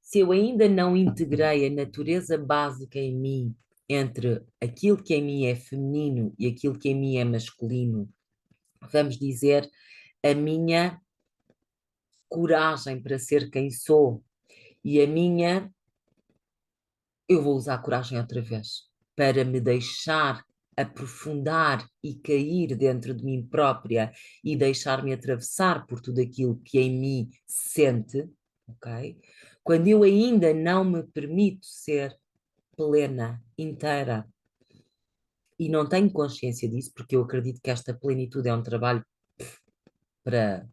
se eu ainda não integrei a natureza básica em mim, entre aquilo que em mim é feminino e aquilo que em mim é masculino, vamos dizer, a minha coragem para ser quem sou e a minha, eu vou usar a coragem outra vez, para me deixar aprofundar e cair dentro de mim própria e deixar-me atravessar por tudo aquilo que em mim sente, ok? Quando eu ainda não me permito ser plena, inteira, e não tenho consciência disso, porque eu acredito que esta plenitude é um trabalho para,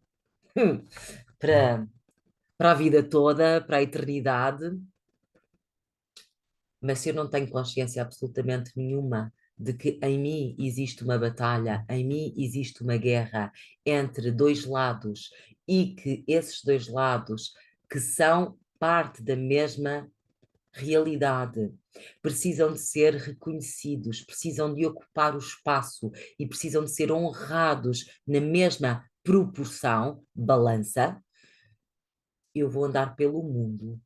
para, para a vida toda, para a eternidade, mas se eu não tenho consciência absolutamente nenhuma de que em mim existe uma batalha, em mim existe uma guerra entre dois lados e que esses dois lados, que são parte da mesma realidade, precisam de ser reconhecidos, precisam de ocupar o espaço e precisam de ser honrados na mesma proporção, balança, eu vou andar pelo mundo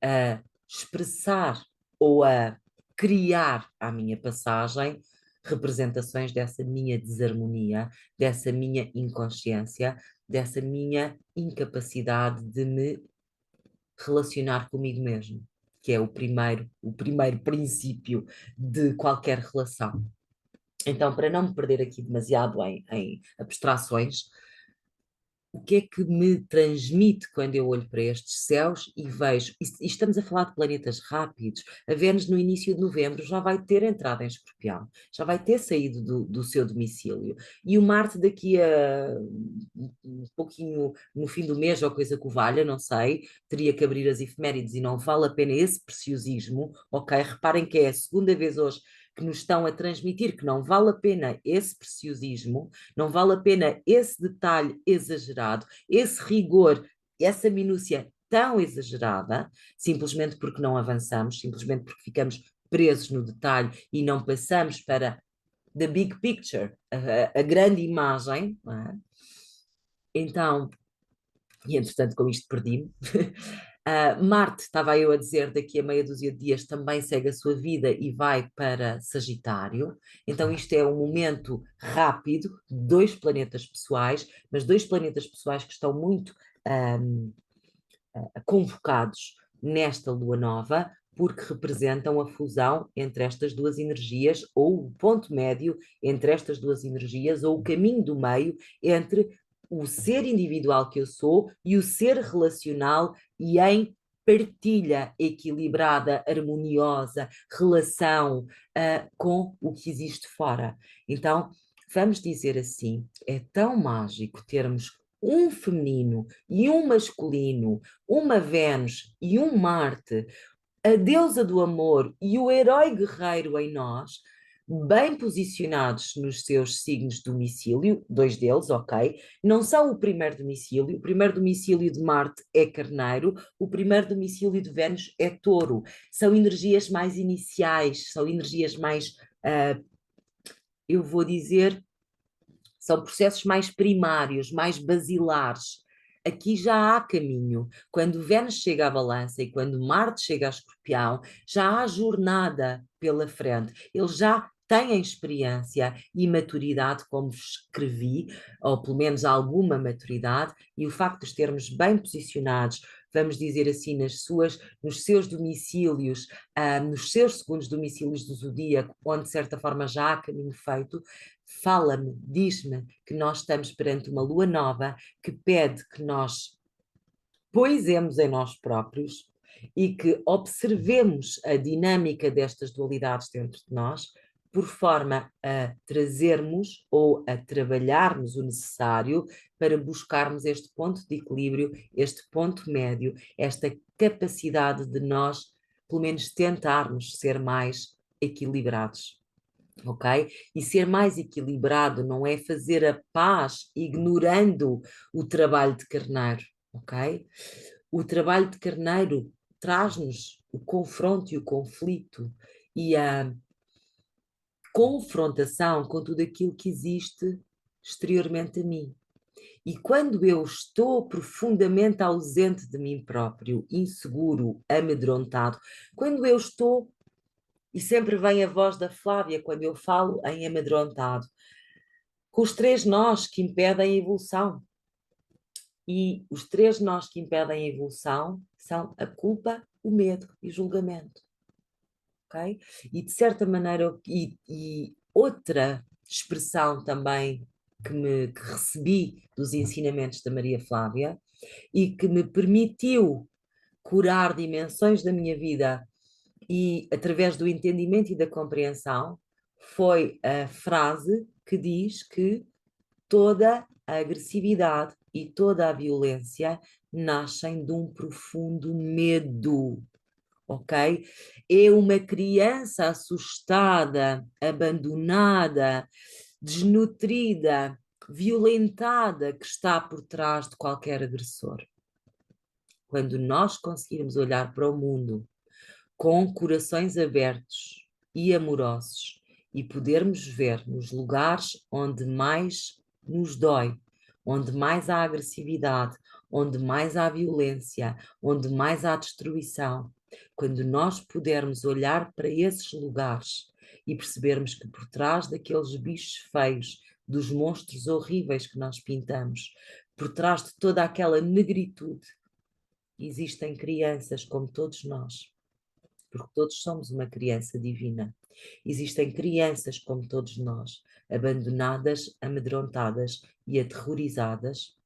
a expressar ou a criar à minha passagem representações dessa minha desarmonia, dessa minha inconsciência, dessa minha incapacidade de me relacionar comigo mesmo, que é o primeiro princípio de qualquer relação. Então, para não me perder aqui demasiado em abstrações, o que é que me transmite quando eu olho para estes céus e vejo, e estamos a falar de planetas rápidos, a Vênus no início de novembro já vai ter entrado em Escorpião, já vai ter saído do seu domicílio, e o Marte daqui a um pouquinho no fim do mês, ou coisa que o valha, não sei, teria que abrir as efemérides e não vale a pena esse preciosismo, ok? Reparem que é a segunda vez hoje que nos estão a transmitir que não vale a pena esse preciosismo, não vale a pena esse detalhe exagerado, esse rigor, essa minúcia tão exagerada, simplesmente porque não avançamos, simplesmente porque ficamos presos no detalhe e não passamos para the big picture, a grande imagem, não é? Então, e entretanto com isto perdi-me. Marte, estava eu a dizer, daqui a meia dúzia de dias também segue a sua vida e vai para Sagitário. Então isto é um momento rápido, dois planetas pessoais, mas dois planetas pessoais que estão muito um, convocados nesta lua nova, porque representam a fusão entre estas duas energias, ou o ponto médio entre estas duas energias, ou o caminho do meio entre o ser individual que eu sou e o ser relacional e em partilha equilibrada, harmoniosa, relação com o que existe fora. Então, vamos dizer assim, é tão mágico termos um feminino e um masculino, uma Vênus e um Marte, a deusa do amor e o herói guerreiro em nós, bem posicionados nos seus signos de domicílio, dois deles, ok? Não são o primeiro domicílio de Marte é Carneiro, o primeiro domicílio de Vênus é Touro. São energias mais iniciais, são energias mais, eu vou dizer, são processos mais primários, mais basilares. Aqui já há caminho. Quando Vênus chega à balança e quando Marte chega a Escorpião, já há jornada pela frente. Eles já têm experiência e maturidade, como escrevi, ou pelo menos alguma maturidade, e o facto de os termos bem posicionados, vamos dizer assim, nos seus domicílios, nos seus segundos domicílios do zodíaco, onde de certa forma já há caminho feito, fala-me, diz-me que nós estamos perante uma lua nova que pede que nós poisemos em nós próprios e que observemos a dinâmica destas dualidades dentro de nós, por forma a trazermos ou a trabalharmos o necessário para buscarmos este ponto de equilíbrio, este ponto médio, esta capacidade de nós, pelo menos, tentarmos ser mais equilibrados. Ok? E ser mais equilibrado não é fazer a paz ignorando o trabalho de carneiro, ok? O trabalho de carneiro traz-nos o confronto e o conflito e a confrontação com tudo aquilo que existe exteriormente a mim. E quando eu estou profundamente ausente de mim próprio, inseguro, amedrontado, quando eu estou, e sempre vem a voz da Flávia quando eu falo em amedrontado, com os três nós que impedem a evolução. E os três nós que impedem a evolução são a culpa, o medo e o julgamento. Okay? E de certa maneira, e outra expressão também que recebi dos ensinamentos da Maria Flávia e que me permitiu curar dimensões da minha vida e através do entendimento e da compreensão foi a frase que diz que toda a agressividade e toda a violência nascem de um profundo medo, ok? É uma criança assustada, abandonada, desnutrida, violentada que está por trás de qualquer agressor. Quando nós conseguirmos olhar para o mundo com corações abertos e amorosos e podermos ver nos lugares onde mais nos dói, onde mais há agressividade, onde mais há violência, onde mais há destruição, quando nós pudermos olhar para esses lugares e percebermos que por trás daqueles bichos feios, dos monstros horríveis que nós pintamos, por trás de toda aquela negritude, existem crianças como todos nós, porque todos somos uma criança divina. Existem crianças como todos nós, abandonadas, amedrontadas e aterrorizadas.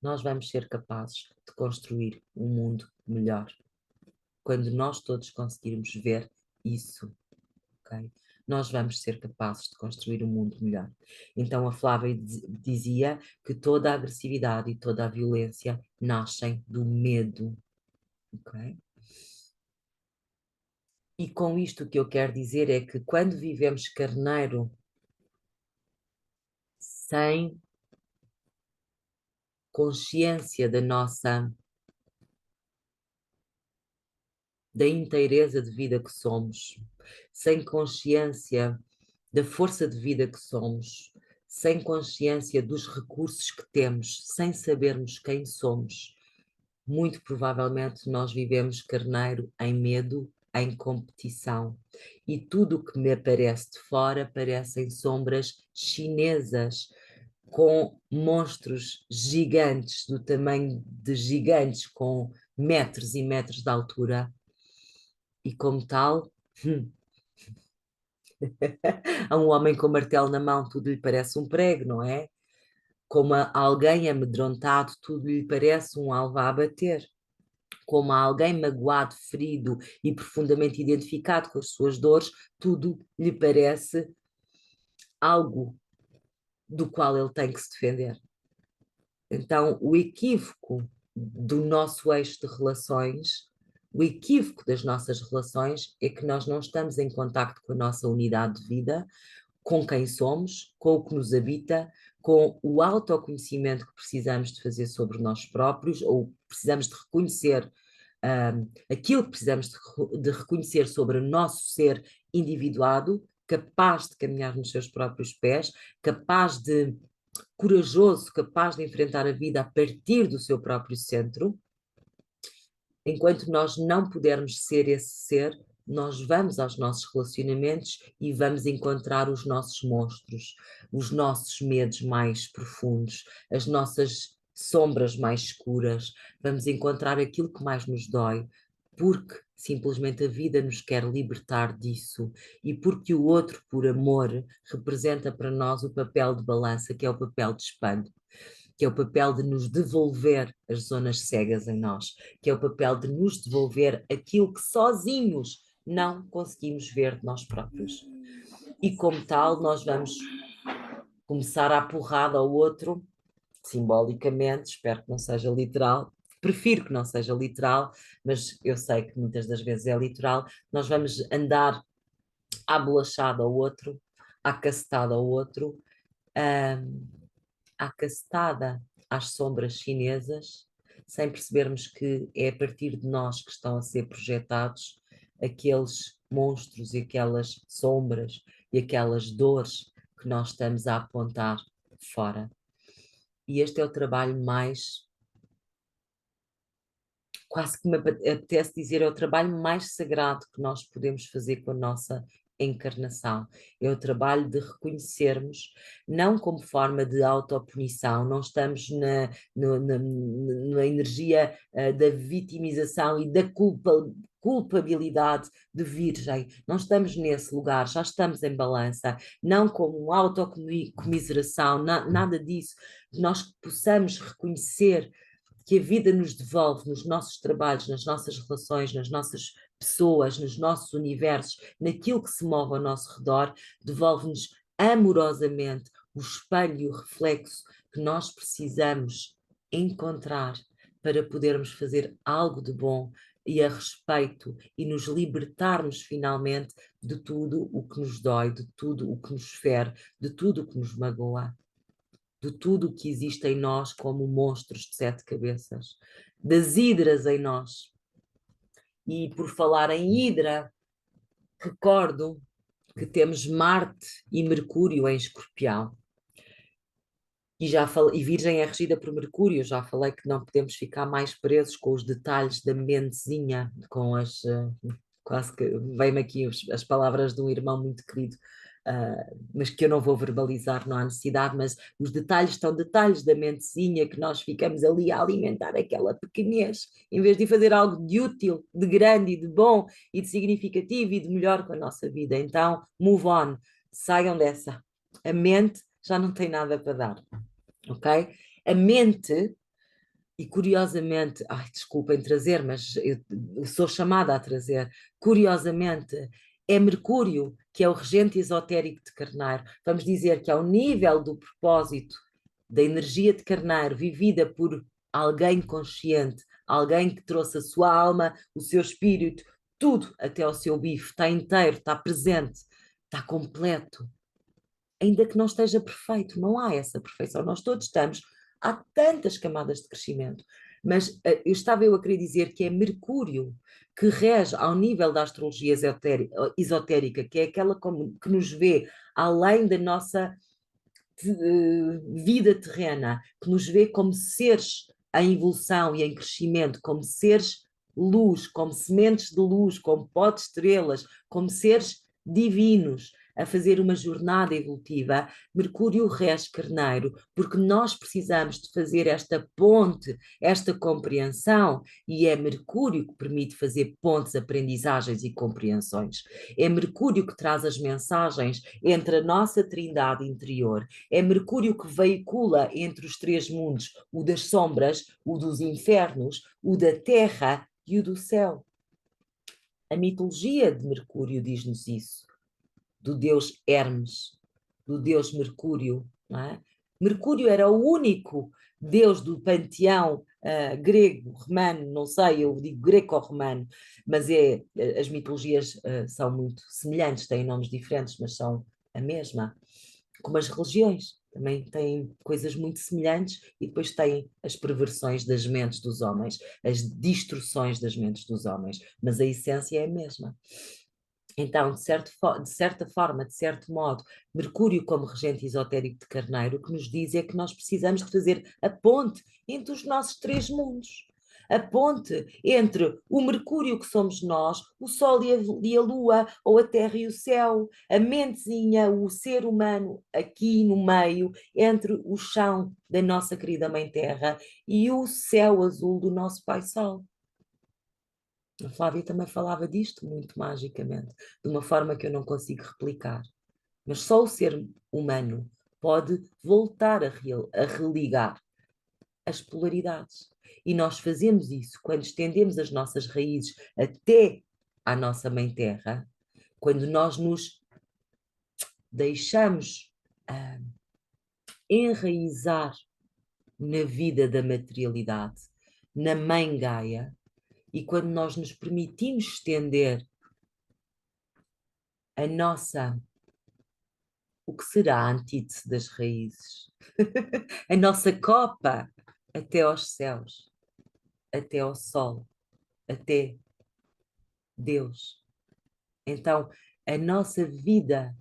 Nós vamos ser capazes de construir um mundo melhor. Quando nós todos conseguirmos ver isso, ok? Nós vamos ser capazes de construir um mundo melhor. Então a Flávia dizia que toda a agressividade e toda a violência nascem do medo, ok? E com isto o que eu quero dizer é que quando vivemos carneiro sem consciência da inteireza de vida que somos, sem consciência da força de vida que somos, sem consciência dos recursos que temos, sem sabermos quem somos, muito provavelmente nós vivemos carneiro em medo, em competição. E tudo o que me aparece de fora parecem sombras chinesas, com monstros gigantes, do tamanho de gigantes, com metros e metros de altura. E como tal, a um homem com martelo na mão tudo lhe parece um prego, não é? Como a alguém amedrontado tudo lhe parece um alvo a abater. Como a alguém magoado, ferido e profundamente identificado com as suas dores, tudo lhe parece algo do qual ele tem que se defender. Então, o equívoco do nosso eixo de relações, o equívoco das nossas relações é que nós não estamos em contacto com a nossa unidade de vida, com quem somos, com o que nos habita, com o autoconhecimento que precisamos de fazer sobre nós próprios, ou precisamos de reconhecer aquilo que precisamos de reconhecer sobre o nosso ser individuado, capaz de caminhar nos seus próprios pés, capaz de corajoso, capaz de enfrentar a vida a partir do seu próprio centro. Enquanto nós não pudermos ser esse ser, nós vamos aos nossos relacionamentos e vamos encontrar os nossos monstros, os nossos medos mais profundos, as nossas sombras mais escuras, vamos encontrar aquilo que mais nos dói, porque simplesmente a vida nos quer libertar disso e porque o outro, por amor, representa para nós o papel de balança, que é o papel de espelho, que é o papel de nos devolver as zonas cegas em nós, que é o papel de nos devolver aquilo que sozinhos não conseguimos ver de nós próprios. E como tal, nós vamos começar a porrada ao outro, simbolicamente, espero que não seja literal, prefiro que não seja literal, mas eu sei que muitas das vezes é literal, nós vamos andar à bolachada ao outro, à cacetada ao outro, à cacetada às sombras chinesas, sem percebermos que é a partir de nós que estão a ser projetados aqueles monstros e aquelas sombras e aquelas dores que nós estamos a apontar fora. E este é o trabalho mais, quase que me apetece dizer, é o trabalho mais sagrado que nós podemos fazer com a nossa encarnação. É o trabalho de reconhecermos, não como forma de autopunição, não estamos na energia da vitimização e da culpabilidade de virgem, não estamos nesse lugar, já estamos em balança, não como autocomiseração, nada disso, nós possamos reconhecer que a vida nos devolve nos nossos trabalhos, nas nossas relações, nas nossas pessoas, nos nossos universos, naquilo que se move ao nosso redor, devolve-nos amorosamente o espelho e o reflexo que nós precisamos encontrar para podermos fazer algo de bom e a respeito e nos libertarmos finalmente de tudo o que nos dói, de tudo o que nos fere, de tudo o que nos magoa, de tudo o que existe em nós como monstros de 7 cabeças, das hidras em nós. E por falar em hidra, recordo que temos Marte e Mercúrio em Escorpião. E Virgem é regida por Mercúrio, já falei que não podemos ficar mais presos com os detalhes da mentezinha, com as... quase que vem-me aqui as palavras de um irmão muito querido, mas que eu não vou verbalizar, não há necessidade, mas os detalhes são detalhes da mentezinha que nós ficamos ali a alimentar aquela pequenez, em vez de fazer algo de útil, de grande e de bom e de significativo e de melhor com a nossa vida. Então, move on, saiam dessa. A mente já não tem nada para dar, ok? A mente, e curiosamente, ai, desculpem trazer, mas eu sou chamada a trazer, curiosamente, é Mercúrio, que é o regente esotérico de Carneiro. Vamos dizer que ao nível do propósito da energia de Carneiro, vivida por alguém consciente, alguém que trouxe a sua alma, o seu espírito, tudo até ao seu bife, está inteiro, está presente, está completo, ainda que não esteja perfeito, não há essa perfeição, nós todos estamos, há tantas camadas de crescimento, mas eu a querer dizer que é Mercúrio que rege ao nível da astrologia esotérica, que é aquela que nos vê além da nossa vida terrena, que nos vê como seres em evolução e em crescimento, como seres luz, como sementes de luz, como pó de estrelas, como seres divinos a fazer uma jornada evolutiva, Mercúrio rege Carneiro, porque nós precisamos de fazer esta ponte, esta compreensão, e é Mercúrio que permite fazer pontes, aprendizagens e compreensões. É Mercúrio que traz as mensagens entre a nossa trindade interior, é Mercúrio que veicula entre os 3 mundos, o das sombras, o dos infernos, o da terra e o do céu. A mitologia de Mercúrio diz-nos isso, do deus Hermes, do deus Mercúrio, não é? Mercúrio era o único deus do panteão grego, romano, não sei, eu digo greco-romano, mas as mitologias são muito semelhantes, têm nomes diferentes, mas são a mesma, como as religiões, também têm coisas muito semelhantes e depois têm as perversões das mentes dos homens, as distorções das mentes dos homens, mas a essência é a mesma. Então, de certa forma, de certo modo, Mercúrio como regente esotérico de Carneiro, o que nos diz é que nós precisamos de fazer a ponte entre os nossos 3 mundos. A ponte entre o Mercúrio que somos nós, o Sol e a Lua, ou a Terra e o Céu, a mentezinha, o ser humano aqui no meio, entre o chão da nossa querida Mãe Terra e o céu azul do nosso Pai Sol. A Flávia também falava disto muito magicamente, de uma forma que eu não consigo replicar. Mas só o ser humano pode voltar a religar as polaridades. E nós fazemos isso quando estendemos as nossas raízes até à nossa Mãe Terra, quando nós nos deixamos enraizar na vida da materialidade, na Mãe Gaia, e quando nós nos permitimos estender a nossa, o que será a antítese das raízes? A nossa copa até aos céus, até ao sol, até Deus. Então, a nossa vida